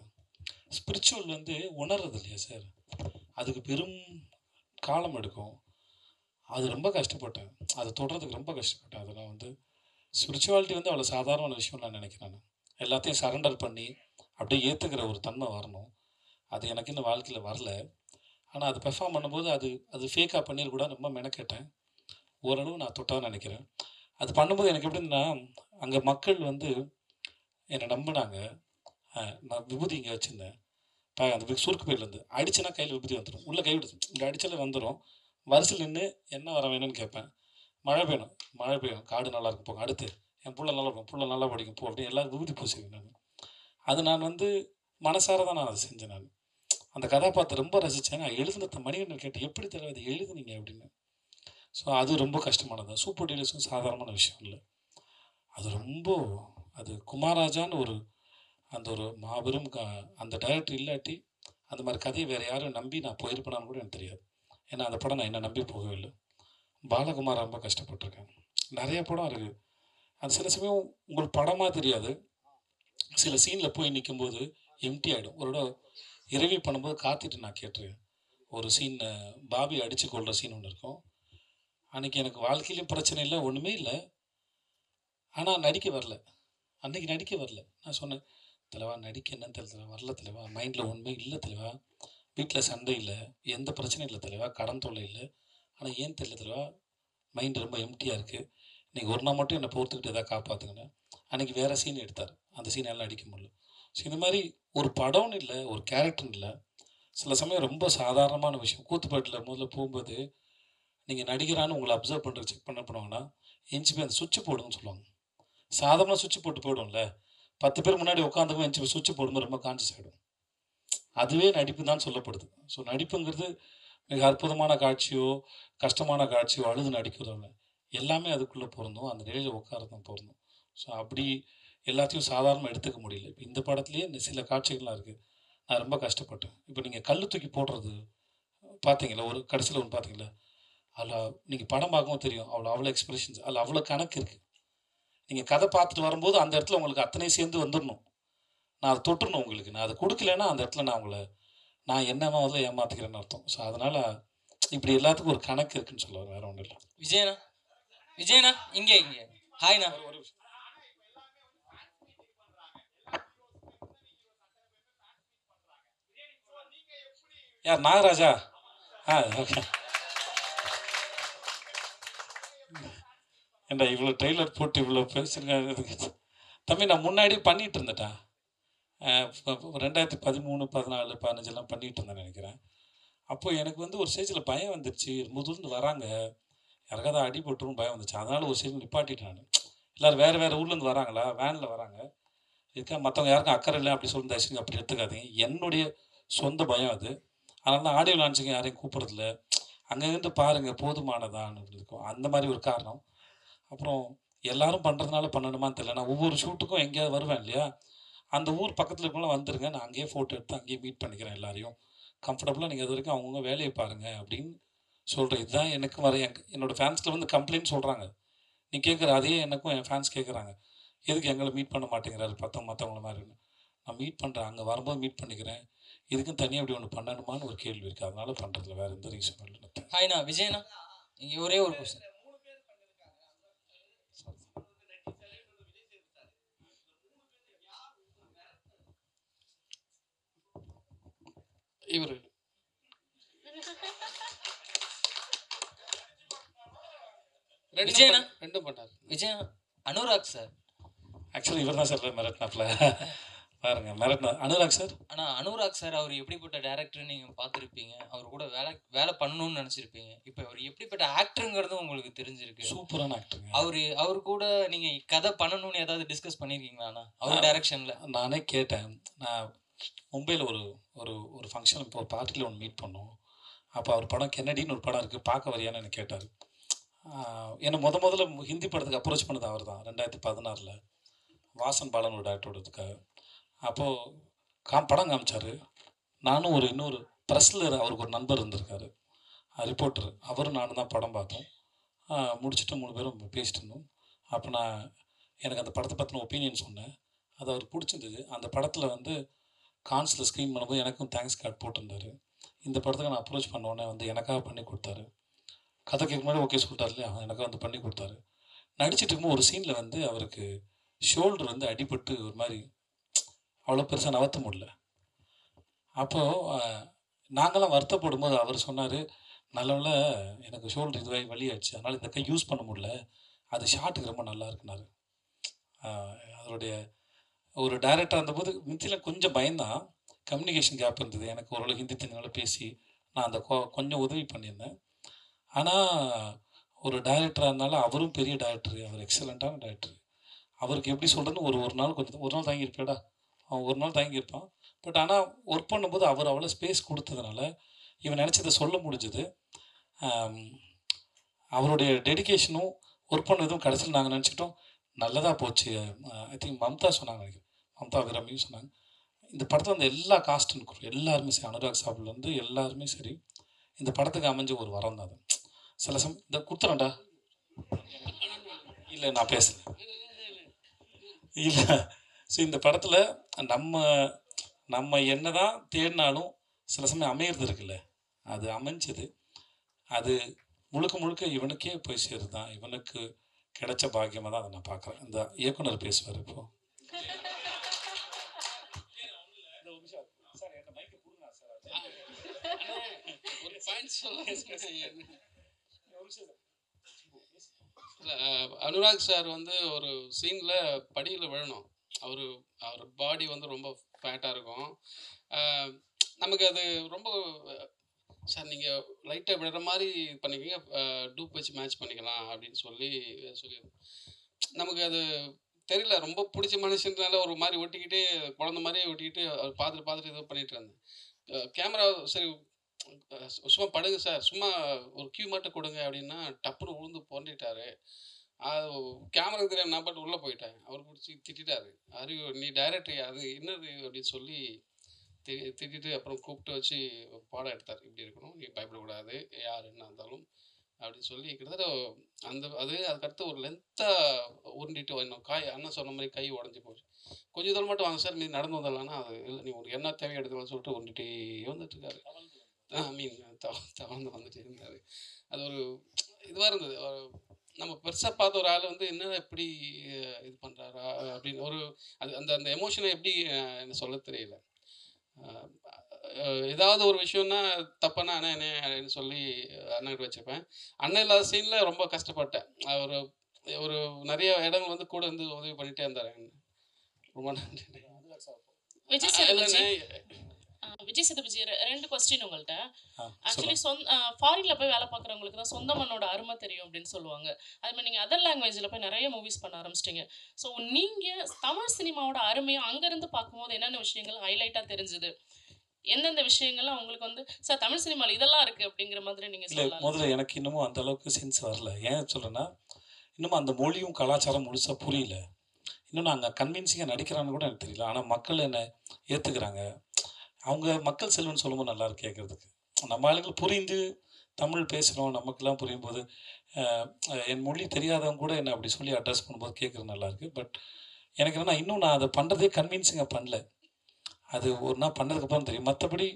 ஸ்பிரிச்சுவல் வந்து உணர்றது இல்லையா சார், அதுக்கு பெரும் காலம் எடுக்கும். அது ரொம்ப கஷ்டப்பட்டேன், அதை தொடர்றதுக்கு ரொம்ப கஷ்டப்பட்டேன். அதெல்லாம் வந்து ஸ்பிரிச்சுவாலிட்டி வந்து அவ்வளோ சாதாரண விஷயம் நான் நினைக்கிறேன். எல்லாத்தையும் சரண்டர் பண்ணி அப்படியே ஏற்றுக்கிற ஒரு தன்மை வரணும். அது எனக்கு இன்னும் வாழ்க்கையில் வரல. ஆனால் அது பெர்ஃபார்ம் பண்ணும்போது அது ஃபேக்காக பண்ணிடக்கூட ரொம்ப மெனக்கேட்டேன். ஓரளவு நான் தொட்டான்னு நினைக்கிறேன். அது பண்ணும்போது எனக்கு எப்படின்னா, அங்கே மக்கள் வந்து என்னை நம்பினாங்க. நான் விபூதி இங்கே வச்சுருந்தேன், அந்த சுருக்கு பையிலேருந்து அடிச்சுன்னா கையில் விபூதி வந்துடும், உள்ளே கை விடுது, இங்கே அடித்தாலே வந்துடும். வரிசையில் நின்று என்ன வர வேணும்னு கேட்பேன். மழை பெய்யும், காடு நல்லா இருக்கும் போங்க, அடுத்து என் புள்ள நல்லா இருக்கும், புள்ள நல்லா படிக்கும் போ, அப்படின்னு எல்லோரும் விபூதி பூசிடுவேன் நான். அது நான் வந்து மனசார தான் நான் அதை செஞ்சேன். நான் அந்த கதாபாத்திரம் ரொம்ப ரசித்தேன். நான் எழுதுனத மணிகண்டன் கேட்டு எப்படி தடவை அதை எழுதுனீங்க அப்படின்னு. ஸோ அது ரொம்ப கஷ்டமானது. சூப்பர் டீலர்ஸும் சாதாரணமான விஷயம் இல்லை. அது குமாரராஜான்னு ஒரு மாபெரும் அந்த டைரக்டர் இல்லாட்டி அந்த மாதிரி கதையை வேறு யாரும் நம்பி நான் போயிருப்பேனான்னு கூட எனக்கு தெரியாது. ஏன்னா அந்த படம் நான் என்ன நம்பி போகவே இல்லை. பாலகுமார் ரொம்ப கஷ்டப்பட்டிருக்கேன். நிறைய படம் இருக்குது. அது சில சமயம் உங்களுக்கு படமாக தெரியாது. சில சீனில் போய் நிற்கும்போது எம்டி ஆகிடும். ஒரு இடம் இரவி பண்ணும்போது காத்திட்டு நான் கேட்டிருக்கேன். ஒரு சீன் பாபி அடித்து கொள்கிற சீன் ஒன்று இருக்கும். அன்றைக்கி எனக்கு வாழ்க்கையிலையும் பிரச்சனை இல்லை, ஒன்றுமே இல்லை. ஆனால் நடிக்க வரல, அன்றைக்கி நடிக்க வரல. நான் சொன்னேன், தலைவா நடிக்க என்னன்னு தெரியல, வரல தலைவா, மைண்டில் ஒன்றுமே இல்லை தலைவா, வீட்டில் சண்டை இல்லை, எந்த பிரச்சனையும் இல்லை தலைவா, கடன் தொல்லை இல்லை, ஆனால் ஏன் தெரியல தலைவா, மைண்டு ரொம்ப எம்டியாக இருக்குது, நீங்கள் ஒரு நாள் மட்டும் என்னை பொறுத்துக்கிட்டு எதாவது காப்பாற்றுங்கண்ணே. அன்றைக்கி வேறு சீன் எடுத்தார், அந்த சீன் எல்லாம் அடிக்க முடியல. ஸோ இந்த மாதிரி ஒரு படம்னு இல்லை, ஒரு கேரக்டர்னு இல்லை, சில சமயம் ரொம்ப சாதாரணமான விஷயம். கூத்துப்பாட்டில் முதல்ல போகும்போது நீங்கள் நடிகரானு உங்களை அப்சர்வ் பண்ணுறது செக் பண்ணுவாங்கன்னா எஞ்சி போய் அந்த சுவிட்சு போடுங்கன்னு சொல்லுவாங்க. சாதாரண சுவிட்சு போட்டு போயிடும்ல, 10 பேர் முன்னாடி உட்காந்துக்கும் எஞ்சி போய் சுவிட்சு போடும்போது ரொம்ப கான்சியஸ் ஆகிடும். அதுவே நடிப்பு தான் சொல்லப்படுது. ஸோ நடிப்புங்கிறது மிக அற்புதமான காட்சியோ கஷ்டமான காட்சியோ அழுது நடிக்கிறதோ இல்லை, எல்லாமே அதுக்குள்ளே பொருந்தும், அந்த நிலையில் உட்காரதான் பொருந்தும். ஸோ அப்படி எல்லாத்தையும் சாதாரணமாக எடுத்துக்க முடியல. இப்போ இந்த படத்துலேயே இந்த சில காட்சிகள்லாம் இருக்குது, நான் ரொம்ப கஷ்டப்பட்டேன். இப்போ நீங்கள் கல் தூக்கி போடுறது பார்த்தீங்களா, ஒரு கடைசியில் ஒன்று பார்த்தீங்களா, அதில் நீங்கள் படம் பார்க்கவும் தெரியும், அவ்வளோ எக்ஸ்பிரஷன்ஸ், அதில் அவ்வளோ கணக்கு இருக்குது. நீங்கள் கதை பார்த்துட்டு வரும்போது அந்த இடத்துல உங்களுக்கு அத்தனை சேர்ந்து வந்துடணும், நான் அதை தொட்டுடணும் உங்களுக்கு. நான் அதை கொடுக்கலன்னா அந்த இடத்துல நான் என்னமா முதல்ல ஏமாற்றிக்கிறேன்னு அர்த்தம். ஸோ அதனால் இப்படி எல்லாத்துக்கும் ஒரு கணக்கு இருக்குன்னு சொல்லுவார், வேறு ஒன்றும் இல்லை. விஜயனா இங்கே ஹாய்ண்ணா. யார், நாகராஜா? ஓகே. ஏண்டா இவ்வளோ ட்ரெய்லர் போட்டு இவ்வளோ பேசுகிறேன் தம்பி. நான் முன்னாடி பண்ணிகிட்டு இருந்தேன்டா, 2013, 14, 15 பண்ணிகிட்டு இருந்தேன்னு நினைக்கிறேன். அப்போது எனக்கு வந்து ஒரு ஸ்டேஜில் பயம் வந்துடுச்சு, முதுர்ந்து வராங்க, யாருக்காவது அடி போட்டுரும் பயம் வந்துச்சு. அதனால் ஒரு ஸ்டேஜில் நிப்பாட்டிட்டேன் நான். எல்லோரும் வேறு ஊர்லேருந்து வராங்களா, வேனில் வராங்க, இதுக்காக மற்றவங்க யாருக்கும் அக்கறை இல்லை அப்படி சொல்லி தயவுசெய்து அப்படி எடுத்துக்காதீங்க. என்னுடைய சொந்த பயம் அது. அதனால தான் ஆடியோ லான்ச்சுங்க யாரையும் கூப்பிட்றதில்ல, அங்கேருந்து பாருங்கள் போதுமானதான்னு இருக்கும். அந்த மாதிரி ஒரு காரணம். அப்புறம் எல்லோரும் பண்ணுறதுனால பண்ணணுமான்னு தெரியல. நான் ஒவ்வொரு ஷூட்டுக்கும் எங்கேயாவது வருவேன் இல்லையா, அந்த ஊர் பக்கத்தில் இருக்கவங்களாம் வந்துருங்க, நான் அங்கேயே ஃபோட்டோ எடுத்து அங்கேயே மீட் பண்ணிக்கிறேன் எல்லாரையும் கம்ஃபர்டபுளாக, நீங்கள் அது வரைக்கும் அவங்கவுங்க வேலையை பாருங்கள் அப்படின்னு சொல்கிறேன். இதுதான் எனக்கு என்னோடய ஃபேன்ஸில் வந்து கம்ப்ளைண்ட் சொல்கிறாங்க. நீ கேட்குற அதே எனக்கும் என் ஃபேன்ஸ் கேட்குறாங்க, எதுக்கு எங்களை மீட் பண்ண மாட்டேங்கிறாரு மற்றவங்கள மாதிரின்னு. நான் மீட் பண்ணுறேன், அங்கே வரும்போது மீட் பண்ணிக்கிறேன், இதுக்கும் தனியாக அப்படி ஒன்று பண்ணணுமான்னு ஒரு கேள்வி இருக்குது, அதனால பண்ணுறதுல வேறு எந்த ரீசனும் இல்லை. ஹாய்ண்ணா. விஜயண்ணா இங்கே ஒரே ஒரு கொஸ்டின். இவர் ரெண்டும் பண்ணார். விஜயண்ணா அனுராக் சார். ஆக்சுவலி இவர் தான் சார் மிரட்டினாப்ல பாருங்க, மிரட்டினா அனுராக் சார். ஆனால் அனுராக் சார் அவர் எப்படிப்பட்ட டேரக்டர் நீங்கள் பார்த்துருப்பீங்க, அவர் கூட வேலை பண்ணணும்னு நினச்சிருப்பீங்க. இப்போ அவர் எப்படிப்பட்ட ஆக்டருங்கிறதும் உங்களுக்கு தெரிஞ்சிருக்கு. சூப்பரான ஆக்டருங்க. அவர் கூட நீங்கள் கதை பண்ணணும்னு ஏதாவது டிஸ்கஸ் பண்ணியிருக்கீங்களாண்ணா அவர் டைரக்ஷனில்? நானே கேட்டேன். நான் மும்பையில் ஒரு ஃபங்க்ஷன், இப்போ ஒரு பார்ட்டியில் ஒன்று மீட் பண்ணோம். அப்போ அவர் படம் கென்னடின்னு ஒரு படம் இருக்குது, பார்க்க வரியான்னு எனக்கு கேட்டார். என்னை முதல்ல ஹிந்தி படத்துக்கு அப்ரோச் பண்ணது அவர் தான், 2016. வாசன் பாலன் ஒரு டேரக்டரோடதுக்காக. அப்போது படம் காமிச்சார். நானும் இன்னொரு ப்ரெஸ்ஸில் அவருக்கு ஒரு நண்பர் இருந்திருக்காரு, ரிப்போர்ட்டர். அவரும் நானும் தான் படம் பார்த்தோம். முடிச்சுட்டு 3 பேரும் பேசிட்டு இருந்தோம். அப்போ எனக்கு அந்த படத்தை பற்றின ஒப்பீனியன் சொன்னேன். அது அவருக்கு பிடிச்சிருந்தது. அந்த படத்தில் கான்ஸில் ஸ்க்ரீன் பண்ணும்போது எனக்கும் தேங்க்ஸ் கார்டு போட்டிருந்தாரு. இந்த படத்துக்கு நான் அப்ரோச் பண்ணோன்னே எனக்காக பண்ணி கொடுத்தாரு. கதை கேட்க முன்னாடி ஓகே சொல்லிட்டார் இல்லையா, எனக்காக பண்ணி கொடுத்தாரு. நடிச்சிட்டு இருக்கும்போது ஒரு சீனில் அவருக்கு ஷோல்டர் அடிபட்டு ஒரு மாதிரி அவ்வளோ பெருசாக நகர்த்த முடியல. அப்போது நாங்களாம் வருத்தப்படும் போது அவர் சொன்னார், நல்லவேளை எனக்கு ஷோல்டர் இதுவாகி வலியாச்சு, அதனால் இந்த கை யூஸ் பண்ண முடியல, அது ஷாட்டுக்கு ரொம்ப நல்லா இருக்குனாரு. அதனுடைய ஒரு டைரக்டராக இருந்தபோது மித்தியில் கொஞ்சம் பயந்தான், கம்யூனிகேஷன் கேப் இருந்தது. எனக்கு ஓரளவு ஹிந்தி தெரிஞ்சனால பேசி நான் அந்த கொஞ்சம் உதவி பண்ணியிருந்தேன். ஆனால் ஒரு டைரக்டராக இருந்தாலும் அவரும் பெரிய டைரக்டரு, அவர் எக்ஸலண்ட்டான டைரக்டரு. அவருக்கு எப்படி சொல்கிறதுன்னு ஒரு நாள் ஒரு நாள் தாங்கியிருப்பேடா, அவன் ஒரு நாள் தாங்கியிருப்பான். பட் ஆனால் ஒர்க் பண்ணும்போது அவர் அவ்வளோ ஸ்பேஸ் கொடுத்ததுனால இவன் நினச்சதை சொல்ல முடிஞ்சது. அவருடைய டெடிக்கேஷனும் ஒர்க் பண்ணதும் கடைசியில் நாங்கள் நினச்சிக்கிட்டோம் நல்லதாக போச்சு. ஐ திங்க் மம்தா சொன்னாங்க, நினைக்கிறேன் மம்தா விரமியும் சொன்னாங்க, இந்த படத்தில் எல்லா காஸ்ட்டும் எல்லாருமே சரி, அனுராக் சாப்பிட்லேருந்து எல்லாருமே சரி, இந்த படத்துக்கு அமைஞ்ச ஒரு வரம் தான் அது. சில இந்த கொடுத்துறேன்டா, இல்லை நான் பேசுகிறேன் இல்லை. ஸோ இந்த படத்தில் நம்ம என்ன தான் தேடினாலும் சில சமயம் அமையிறது இருக்குல்ல, அது அமைஞ்சது. அது முழுக்க இவனுக்கே போய் சேருது தான், இவனுக்கு கிடைச்ச பாக்கியமாக தான் அதை நான் பார்க்குறேன். இந்த இயக்குனர் பேசுவார் இப்போது. அனுராக் சார் ஒரு சீனில் படியில் விழணும். அவர் பாடி ரொம்ப ஃபேட்டாக இருக்கும். நமக்கு அது ரொம்ப சார் நீங்கள் லைட்டாக விடுற மாதிரி பண்ணிக்கோங்க, டூப் வச்சு மேட்ச் பண்ணிக்கலாம் அப்படின்னு சொல்லி நமக்கு அது தெரியல, ரொம்ப பிடிச்ச மனுஷனால ஒரு மாதிரி ஒட்டிக்கிட்டு குழந்த மாதிரியே ஒட்டிக்கிட்டு அவர் பார்த்துட்டு இது பண்ணிகிட்டு இருந்தேன். கேமரா சரி சும்மா படுங்க சார், சும்மா ஒரு கியூ மட்டும் கொடுங்க அப்படின்னா டப்புன்னு உழுந்து போண்டிட்டாரு. அது கேமரா தெரியாம நான் பாட்டு உள்ளே போயிட்டேன். அவர் பிடிச்சி திட்டாரு, அறிவு நீ டைரக்டர் அது என்னது அப்படின்னு சொல்லி திட்டிட்டு அப்புறம் கூப்பிட்டு வச்சு பாடம் எடுத்தார். இப்படி இருக்கணும், நீ பயப்படக்கூடாது, யார் என்ன இருந்தாலும் அப்படின்னு சொல்லி கிட்டத்தட்ட அதுக்கடுத்து ஒரு லென்த்தாக உருண்டிட்டு வரணும். அண்ணன் சொன்ன மாதிரி கை உடஞ்சி போச்சு. கொஞ்சம் தூரம் மட்டும் வாங்க சார், நீ நடந்து வந்துடலான்னா அது இல்லை, நீ உனக்கு என்ன தேவை எடுத்துக்கலாம்னு சொல்லிட்டு உருண்டிட்டே வந்துட்டுருக்காரு. தவழ்ந்து வந்துட்டு இருந்தார். அது ஒரு இதுவாக இருந்தது. நம்ம பெருசாக பார்த்த ஒரு ஆள் என்ன எப்படி இது பண்ணுறாரா அப்படின்னு அந்த எமோஷனை எப்படி என்ன சொல்ல தெரியல. ஏதாவது ஒரு விஷயம்னா தப்பானா அண்ணன் என்ன அப்படின்னு சொல்லி அண்ணன்கிட்ட வச்சுருப்பேன். அண்ணன் இல்லாத சீனில் ரொம்ப கஷ்டப்பட்டேன். ஒரு நிறைய இடங்கள் கூட உதவி பண்ணிகிட்டே இருந்தார். ரொம்ப நன்றி. விஜய் சேதுபதி 2 கொஸ்டின் உங்கள்கிட்ட. ஆக்சுவலி ஃபாரின்ல போய் வேலை பார்க்குறவங்களுக்கு தான் சொந்த மண்ணோட அருமை தெரியும் அப்படின்னு சொல்லுவாங்க. அது மாதிரி நீங்கள் அதர் லாங்குவேஜில் போய் நிறைய மூவிஸ் பண்ண ஆரம்பிச்சிட்டிங்க. ஸோ நீங்கள் தமிழ் சினிமாவோட அருமையை அங்கேருந்து பார்க்கும்போது என்னென்ன விஷயங்கள் ஹைலைட்டாக தெரிஞ்சுது, எந்தெந்த விஷயங்கள்லாம் உங்களுக்கு சார் தமிழ் சினிமாவில் இதெல்லாம் இருக்குது அப்படிங்கிற மாதிரி நீங்கள் சொல்லலாம்? முதல்ல எனக்கு இன்னமும் அந்த அளவுக்கு சென்ஸ் வரல. ஏன் சொல்கிறேன்னா, இன்னமும் அந்த மொழியும் கலாச்சாரம் முழுசாக புரியல. இன்னும் நான் அங்கே கன்வின்சிங்காக நடிக்கிறான்னு கூட எனக்கு தெரியல. ஆனால் மக்கள் என்னை ஏற்றுக்கிறாங்க. அவங்க மக்கள் செல்வன்னு சொல்லும்போது நல்லா இருக்கு கேட்குறதுக்கு. நம்ம ஆளுங்கள் புரிந்து தமிழ் பேசுகிறோம், நமக்கெல்லாம் புரியும் போது என் மொழி தெரியாதவங்க கூட என்னை அப்படி சொல்லி அட்ரஸ் பண்ணும்போது கேட்குறது நல்லாயிருக்கு. பட் எனக்கு என்னென்னா, இன்னும் நான் அதை பண்ணுறதே கன்வின்சிங்காக பண்ணல. அது ஒரு நாள் பண்ணதுக்கப்புறம் தெரியும். மற்றபடி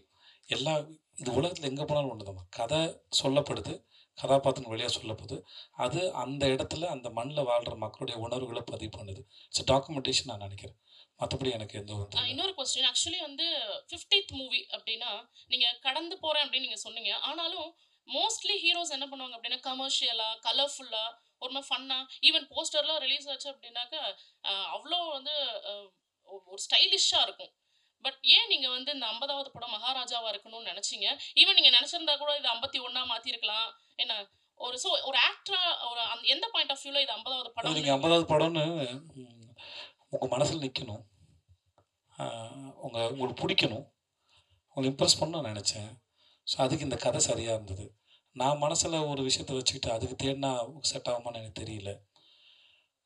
இது உலகத்தில் எங்கே போனாலும் ஒன்று தான், கதை சொல்லப்படுது, கதாபாத்திரம் வழியாக சொல்லப்படுது, அது அந்த இடத்துல அந்த மண்ணில் வாழ்கிற மக்களுடைய உணர்வுகளை பதிவு பண்ணுது. இட்ஸ் டாக்குமெண்டேஷன் நான் நினைக்கிறேன். மற்றபடி எனக்கு எந்த இன்னொரு கொஸ்டின். ஆக்சுவலி 50th மூவி அப்படின்னா நீங்கள் கடந்து போகிறேன் அப்படின்னு நீங்கள் சொன்னீங்க. ஆனாலும் மோஸ்ட்லி ஹீரோஸ் என்ன பண்ணுவாங்க அப்படின்னா கமர்ஷியலாக, கலர்ஃபுல்லாக, ஒரு மாதிரி ஃபன்னாக, ஈவன் போஸ்டர்லாம் ரிலீஸ் ஆச்சு அப்படின்னாக்கா அவ்வளோ ஒரு ஸ்டைலிஷாக இருக்கும். பட் ஏன் நீங்கள் இந்த 50வது படம் மகாராஜாவாக இருக்கணும்னு நினச்சிங்க? ஈவன் நீங்கள் நினச்சிருந்தா கூட இது 51 மாற்றிருக்கலாம். என்ன ஒரு ஆக்டராக எந்த பாயிண்ட் ஆஃப் வியூவில் இது 50வது படம்? நீங்கள் 50வது படம்னு உங்கள் மனசில் நிற்கணும், உங்களுக்கு பிடிக்கணும், உங்களை இம்ப்ரெஸ் பண்ணணும்னு நினச்சேன். ஸோ அதுக்கு இந்த கதை சரியாக இருந்தது. நான் மனசில் ஒரு விஷயத்தை வச்சுக்கிட்டு அதுக்கு தேடினா செட் ஆகுமான்னு எனக்கு தெரியல.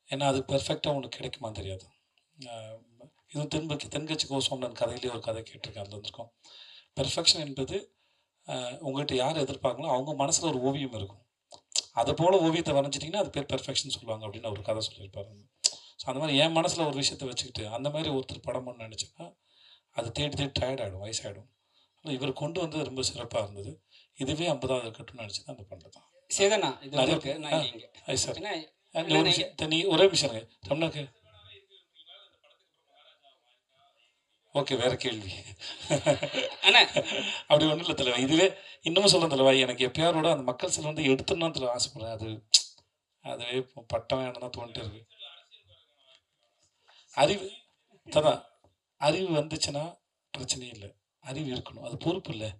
ஏன்னா அது பெர்ஃபெக்டாக உனக்கு கிடைக்குமா தெரியாது. இது தென்கட்சி கோசோம்னு கதையிலே ஒரு கதை கேட்டிருக்கேன். அதில் வந்திருக்கோம். பெர்ஃபெக்ஷன் என்பது உங்கள்கிட்ட யார் எதிர்பார்க்கணும் அவங்க மனசில் ஒரு ஓவியம் இருக்கும். அதை போல் ஓவியத்தை வரைஞ்சிட்டிங்கன்னா அது பேர் பெர்ஃபெக்ஷன் சொல்லுவாங்க அப்படின்னு ஒரு கதை சொல்லியிருப்பாரு. ஸோ அந்த மாதிரி என் மனசில் ஒரு விஷயத்தை வச்சுக்கிட்டு அந்த மாதிரி ஒருத்தர் படம் பண்ண நினச்சேன்னா அது தேடி தேடி டயர்ட் ஆகிடும், வயசாகிடும். ஆனால் இவர் கொண்டு வந்து ரொம்ப சிறப்பாக இருந்தது. இதுவே 50வது இருக்கட்டும்னு நினச்சி தான் அந்த பண்ணுறது தான். சேதனா இது நிறைய இருக்கு. நான் இங்கே சார் என்ன ஒரு நிமிஷம் நீ ஒரே நிமிஷம் ரம்னாக்கு ஓகே வேற கேள்வி. அண்ணா அப்படி ஒன்றும் இல்லை தலைவா. இதுவே இன்னமும் சொல்ல தலைவா, எனக்கு எப்பயாரோட அந்த மக்கள் சில வந்து எடுத்துன்னு தலைவா ஆசைப்படுறேன். அதுவே பட்டம் வேணும் தான் தோண்டிட்டு இருக்கு. அறிவு ததான் அறிவு வந்துச்சுன்னா பிரச்சனையே இல்லை. அறிவு இருக்கணும், அது பொறுப்பு இல்லை.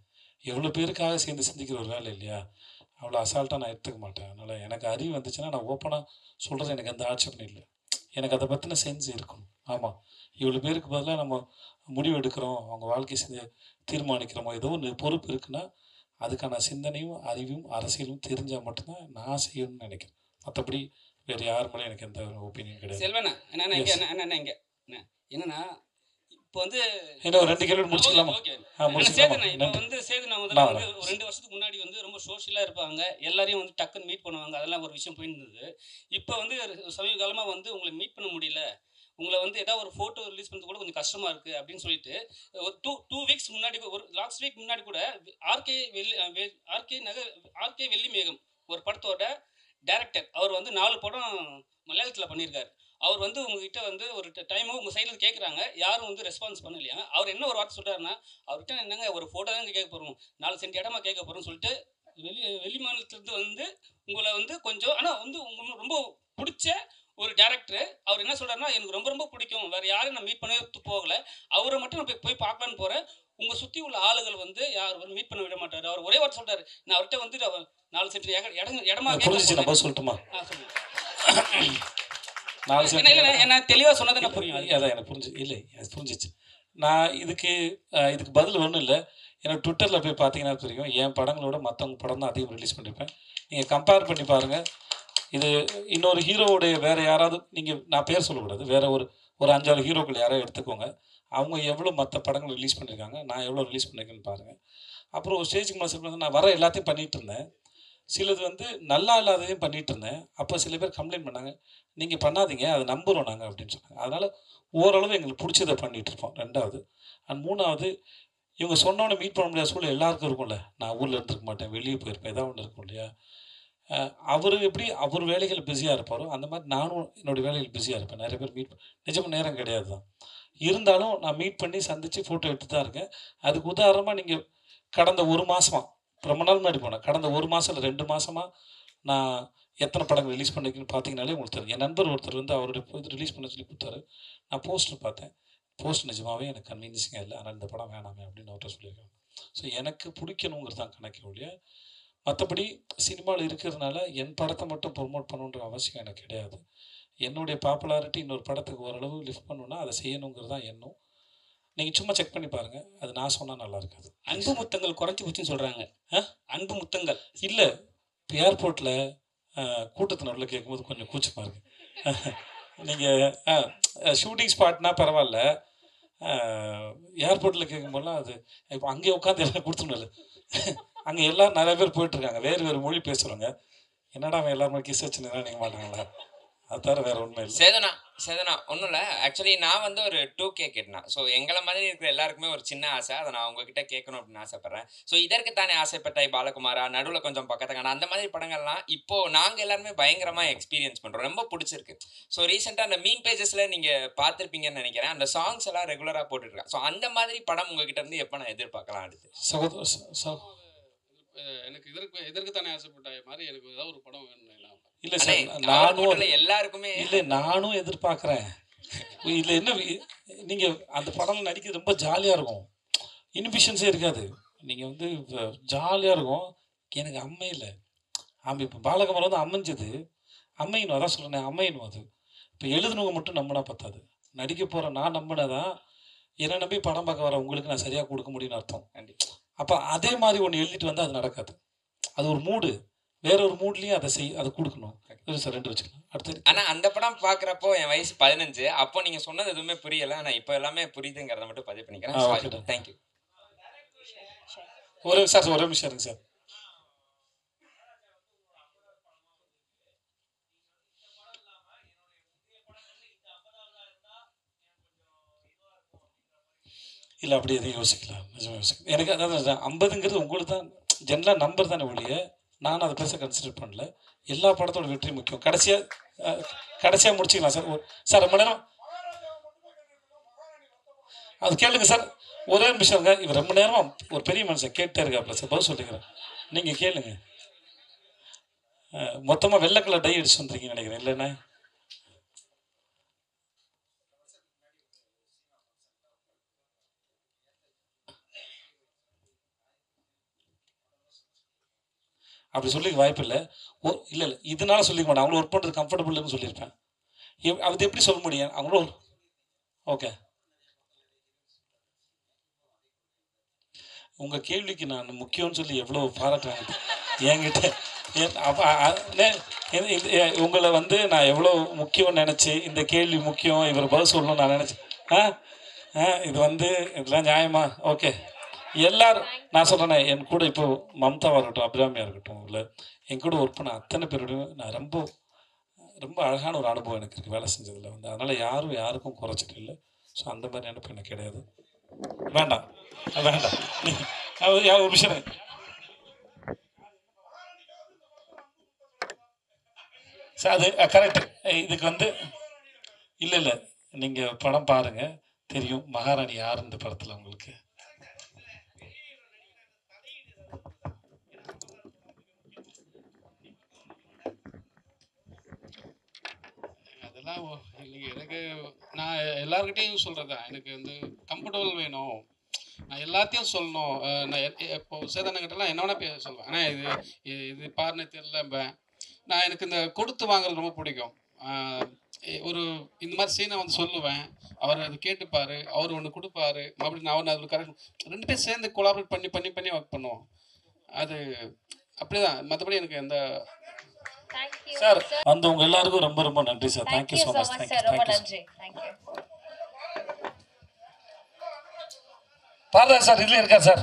எவ்வளோ பேருக்காக சேர்ந்து சிந்திக்கிற ஒரு வேலை இல்லையா, அவ்வளோ அசால்ட்டாக நான் எடுத்துக்க மாட்டேன். அதனால் எனக்கு அறிவு வந்துச்சுன்னா நான் ஓப்பனாக சொல்கிறது, எனக்கு அந்த ஆட்சேபனை இல்லை. எனக்கு அதை பற்றின சென்ஸ் இருக்கணும். ஆமாம், இவ்வளோ பேருக்கு பதிலாக நம்ம முடிவு எடுக்கிறோம், அவங்க வாழ்க்கை தீர்மானிக்கிறோமோ, ஏதோ ஒன்று பொறுப்பு இருக்குன்னா அதுக்கான சிந்தனையும் அறிவும் அரசியலும் தெரிஞ்சால் மட்டும்தான் நான் செய்யணும்னு நினைக்கிறேன். மற்றபடி வேறு யார் மேலே எனக்கு எந்த ஒப்பீனியன் கிடையாது. செல்வண்ணா என்னண்ணா இங்கே என்ன இங்கே என்னன்னா இப்போ வந்து இன்னும் 2 கேள்வி முடிச்சுக்கலாமா? சேதுண்ணா இப்போ வந்து சேதுண்ணா முதல்ல வந்து ஒரு 2 வருஷத்துக்கு முன்னாடி வந்து ரொம்ப சோஷியலாக இருப்பாங்க, எல்லாரையும் வந்து டக்குன்னு மீட் பண்ணுவாங்க, அதெல்லாம் ஒரு விஷயம் போயிருந்தது. இப்போ வந்து சமீப காலமாக வந்து உங்களை மீட் பண்ண முடியல, உங்களை வந்து ஏதாவது ஒரு ஃபோட்டோ ரிலீஸ் பண்ணுறது கூட கொஞ்சம் கஷ்டமாக இருக்குது அப்படின்னு சொல்லிட்டு ஒரு டூ வீக்ஸ் முன்னாடி, ஒரு லாஸ்ட் வீக் முன்னாடி கூட ஆர்கே வெள்ளி மேகம் ஒரு படத்தோட டைரக்டர் அவர் வந்து 4 படம் மலையாளத்தில் பண்ணியிருக்காரு. அவர் வந்து உங்ககிட்ட வந்து ஒரு டைமும் உங்கள் சைடில் கேட்குறாங்க, யாரும் வந்து ரெஸ்பான்ஸ் பண்ணலையா. அவர் என்ன ஒரு வார்த்தை சொல்கிறாருன்னா, அவர்கிட்ட என்னங்க ஒரு ஃபோட்டோ தான் கேட்க போகிறோம், 4 சென்ட் இடமா கேட்க போகிறோம்னு சொல்லிட்டு வெளி மாநிலத்துலேருந்து வந்து உங்களை வந்து கொஞ்சம், ஆனால் வந்து உங்களுக்கு ரொம்ப பிடிச்ச ஒரு டேரக்டர். அவர் என்ன சொல்கிறாருன்னா, எனக்கு ரொம்ப ரொம்ப பிடிக்கும், வேறு யாரும் நான் மீட் பண்ணவே போகலை, அவரை மட்டும் நான் போய் பார்க்கலான்னு போகிறேன், உங்கள் சுற்றி உள்ள ஆளுகள் வந்து யாரும் மீட் பண்ண விட மாட்டார். அவர் ஒரே வார்த்தை சொல்கிறார், நான் அவர்கிட்ட வந்து 4 சென்ட் இடமா சொல்லட்டுமா? என்ன தெளிவாக சொன்னது நான் புரியும். அதான் எனக்கு புரிஞ்சு இல்லை, அது புரிஞ்சிச்சு. நான் இதுக்கு பதில் ஒன்றும் இல்லை. எனக்கு ட்விட்டரில் போய் பார்த்தீங்கன்னா தெரியும், என் படங்களோட மற்றவங்க படம் தான் அதிகம் ரிலீஸ் பண்ணியிருப்பேன். நீங்கள் கம்பேர் பண்ணி பாருங்கள். இது இன்னொரு ஹீரோவுடைய வேறு யாராவது, நீங்கள் நான் பேர் சொல்லக்கூடாது, வேறு ஒரு 5-6 ஹீரோக்கள் யாராவது எடுத்துக்கோங்க, அவங்க எவ்வளோ மற்ற படங்கள் ரிலீஸ் பண்ணியிருக்காங்க, நான் எவ்வளோ ரிலீஸ் பண்ணியிருக்கேன்னு பாருங்கள். அப்புறம் ஒரு ஸ்டேஜுக்கு மேலே நான் வர எல்லாத்தையும் பண்ணிகிட்டு இருந்தேன், சிலது வந்து நல்லா இல்லாததையும் பண்ணிகிட்டு இருந்தேன். அப்போ சில பேர் கம்ப்ளைண்ட் பண்ணாங்க, நீங்கள் பண்ணாதீங்க, அதை நம்புகிறோம் நாங்கள் அப்படின்னு சொன்னாங்க. அதனால் ஓரளவு எங்களுக்கு பிடிச்சதை பண்ணிகிட்டு இருப்போம். 2வது அண்ட் 3வது, இவங்க சொன்னோன்னே மீட் பண்ண முடியாத சூழல் எல்லாருக்கும் இருக்கும்ல. நான் ஊரில் இருந்துருக்க மாட்டேன், வெளியே போயிருப்பேன், ஏதாவது ஒன்று இருக்கும் இல்லையா. அவர் எப்படி அவர் வேலைகள் பிஸியாக இருப்பாரோ அந்த மாதிரி நானும் என்னுடைய வேலைகள் பிஸியாக இருப்பேன். நிறைய பேர் நிஜமாக நேரம் கிடையாது தான், இருந்தாலும் நான் மீட் பண்ணி சந்தித்து ஃபோட்டோ எடுத்து தான் இருக்கேன். அதுக்கு உதாரணமாக நீங்கள் கடந்த 1 மாதமாக, ரொம்ப நாள் முன்னாடி போனேன், கடந்த 1 மாதம் இல்லை 2 மாதமாக நான் எத்தனை படங்கள் ரிலீஸ் பண்ணிருக்குன்னு பார்த்தீங்கனாலே உங்களுக்கு தெரியும். என் நண்பர் ஒருத்தர் வந்து அவருடைய இது ரிலீஸ் பண்ண சொல்லி கொடுத்தாரு. நான் போஸ்டர் பார்த்தேன், போஸ்ட் நிஜமாகவே எனக்கு கன்வீன்சிங்காக இல்லை, ஆனால் இந்த படம் வேணாமே அப்படின்னு அவர்கிட்ட சொல்லியிருக்காங்க. ஸோ எனக்கு பிடிக்கணுங்கிறது தான் கணக்கு ஒழிய, மற்றபடி சினிமாவில் இருக்கிறதுனால என் படத்தை மட்டும் ப்ரொமோட் பண்ணணுன்ற அவசியம் எனக்கு கிடையாது. என்னுடைய பாப்புலாரிட்டி இன்னொரு படத்துக்கு ஓரளவு லிஃப்ட் பண்ணணுன்னா அதை செய்யணுங்கிறது தான் எண்ணம். நீங்கள் சும்மா செக் பண்ணி பாருங்கள், அது நான் சொன்னால் நல்லா இருக்காது. அன்பு முத்தங்கள் குறைச்சி போச்சுன்னு சொல்கிறாங்க. அன்பு முத்தங்கள் இல்லை, இப்போ ஏர்போர்ட்டில் கூட்டத்தினரில் கேட்கும்போது கொஞ்சம் கூச்சமாக இருக்குது. நீங்கள் ஷூட்டிங் ஸ்பாட்னா பரவாயில்ல, ஏர்போர்ட்டில் கேட்கும்போதெல்லாம் அது இப்போ அங்கே உட்காந்து எல்லாம் கொடுத்துடல. அங்கே எல்லோரும் நிறைய பேர் போயிட்டுருக்காங்க, வேறு மொழி பேசுகிறவங்க. என்னடா அவன் எல்லாருமே கிஸ் வச்சுன்னா நீங்கள் மாட்டாங்களா, அது தவிர வேறு ஒன்றும் இல்லை. சேதனா ஒன்றும் இல்லை. ஆக்சுவலி நான் வந்து ஒரு 2K கேட்டேன். ஸோ எங்களை மாதிரி இருக்கிற எல்லாருக்குமே ஒரு சின்ன ஆசை, அதை நான் உங்ககிட்ட கேட்கணும் அப்படின்னு ஆசைப்பட்றேன். ஸோ இதற்கு தானே ஆசைப்பட்டாய் பாலகுமாரா, நடுவில் கொஞ்சம் பக்கத்துக்கான அந்த மாதிரி படங்கள்லாம் இப்போது நாங்கள் எல்லாருமே பயங்கரமாக எக்ஸ்பீரியன்ஸ் பண்ணுறோம், ரொம்ப பிடிச்சிருக்கு. ஸோ ரீசெண்டாக அந்த மீன் பேஜஸில் நீங்கள் பார்த்துருப்பீங்கன்னு நினைக்கிறேன், அந்த சாங்ஸ் எல்லாம் ரெகுலராக போட்டுருக்கேன். ஸோ அந்த மாதிரி படம் உங்ககிட்ட இருந்து எப்போ நான் எதிர்பார்க்கலாம்? அடுத்து எனக்கு இதற்கு தானே ஆசைப்பட்டாய் மாதிரி எனக்கு ஏதாவது ஒரு படம் வேணும். இல்லை சார், நானும் எல்லாருக்குமே இல்லை, நானும் எதிர்பார்க்குறேன். இதில் என்ன, நீங்கள் அந்த படம் நடிக்கிறது ரொம்ப ஜாலியாக இருக்கும், இன்ஹிபிஷன்ஸே இருக்காது, நீங்கள் வந்து ஜாலியாக இருக்கும். எனக்கு அம்மையில் இப்போ பாலகுமாரா வந்து அமைஞ்சது, அமையணும், அதான் சொல்கிறேன், அமையணும். அது இப்போ எழுதுனவங்க மட்டும் நம்பினா பத்தாது, நடிக்க போகிற நான் நம்பினாதான் என்னை நம்பி படம் பார்க்க வர உங்களுக்கு நான் சரியாக கொடுக்க முடியும்னு அர்த்தம். அப்போ அதே மாதிரி ஒன்று எழுதிட்டு வந்தால் அது நடக்காது. அது ஒரு மூடு, வேற ஒரு மூட்லேயும் அதை கொடுக்கணும். சார் 2 வச்சுக்கலாம். அடுத்து ஆனா அந்த படம் பார்க்குறப்போ என் வயசு 15. அப்போ நீங்க சொன்னது எதுவுமே புரியல. ஆனா இப்போ எல்லாமே புரியுதுங்கிறத மட்டும் பதிவு பண்ணிக்கிறேன். தேங்க்யூ. ஒரே நிமிஷம் இருங்க சார். இல்லை அப்படி எதையும் யோசிக்கலாம். நிஜமாக யோசிக்கலாம். எனக்கு அதாவது 50ங்கிறது உங்களுக்கு தான் ஜென்ரலாக நம்பர் தானே ஒழிய நானும் அதை பெருசாக கன்சிடர் பண்ணல. எல்லா படத்தோட வெற்றி முக்கியம். கடைசியாக முடிச்சுக்கலாம் சார். சார் ரொம்ப நேரம் அது கேளுங்க சார். ஒரே நிமிஷம்ங்க. இவர் ரொம்ப நேரமாக ஒரு பெரிய மனுஷன் கேட்டே இருக்காப்ல சார். பதில் சொல்லிக்கிறேன், நீங்கள் கேளுங்க. மொத்தமாக வெள்ளை கலர் டை அடிச்சு வந்துருக்கீங்கன்னு நினைக்கிறேன். இல்லைண்ணே அப்படி சொல்லிக்க வாய்ப்பு இல்லை. இல்லை இதனால சொல்லிக்க மாட்டேன். அவங்களும் ஒர்க் பண்ணுறது கம்ஃபர்டபுள்னு சொல்லியிருப்பேன். அது எப்படி சொல்ல முடியும்? அவங்களும் ஓகே. உங்கள் கேள்விக்கு நான் முக்கியம்னு சொல்லி எவ்வளோ பாராட்டுறாங்க என்கிட்ட. உங்களை நான் எவ்வளோ முக்கியம்னு நினச்சி இந்த கேள்வி முக்கியம், இவர் பதில் சொல்லணும்னு நான் நினச்சேன். இது இதெல்லாம் நியாயமா? ஓகே. எல்லாரும் நான் சொல்கிறேனே, என் கூட இப்போ மம்தாவாக இருக்கட்டும், அபிராமியாக இருக்கட்டும், இல்லை என் கூட ஒர்க் பண்ண அத்தனை பேரோடையும் நான் ரொம்ப ரொம்ப அழகான ஒரு அனுபவம் எனக்கு இருக்குது வேலை செஞ்சதில் அதனால் யாருக்கும் குறைச்சிட்டு இல்லை. ஸோ அந்த மாதிரி நினைப்பு எனக்கு கிடையாது. வேண்டாம் ஒரு விஷயம் சார், அது கரெக்டு. இதுக்கு இல்லை நீங்கள் படம் பாருங்கள், தெரியும் மகாராணி யார் இந்த படத்தில் உங்களுக்கு. அதெல்லாம் இல்லைங்க. எனக்கு நான் எல்லாருக்கிட்டையும் சொல்கிறது தான், எனக்கு கம்ஃபர்டபுள் வேணும். நான் எல்லாத்தையும் சொல்லணும். நான் இப்போ சேதனங்கிட்டலாம் என்ன வேணால் சொல்லுவேன். ஆனால் இது பாருன்னு தெரியலம்பேன். நான் எனக்கு இந்த கொடுத்து வாங்குறது ரொம்ப பிடிக்கும். ஒரு இந்த மாதிரி சீனை சொல்லுவேன், அவர் அது கேட்டுப்பார், அவர் ஒன்று கொடுப்பாரு, மறுபடியும் நான் அதில் கரெக்ட் 2 பேர் சேர்ந்து கொலாபரேட் பண்ணி ஒர்க் பண்ணுவோம். அது அப்படிதான். மற்றபடி எனக்கு எந்த சார் உங்க எல்லாருக்கும் ரொம்ப ரொம்ப நன்றி சார். Thank you so much. பாரதா சார் இதுல இருக்கா சார்?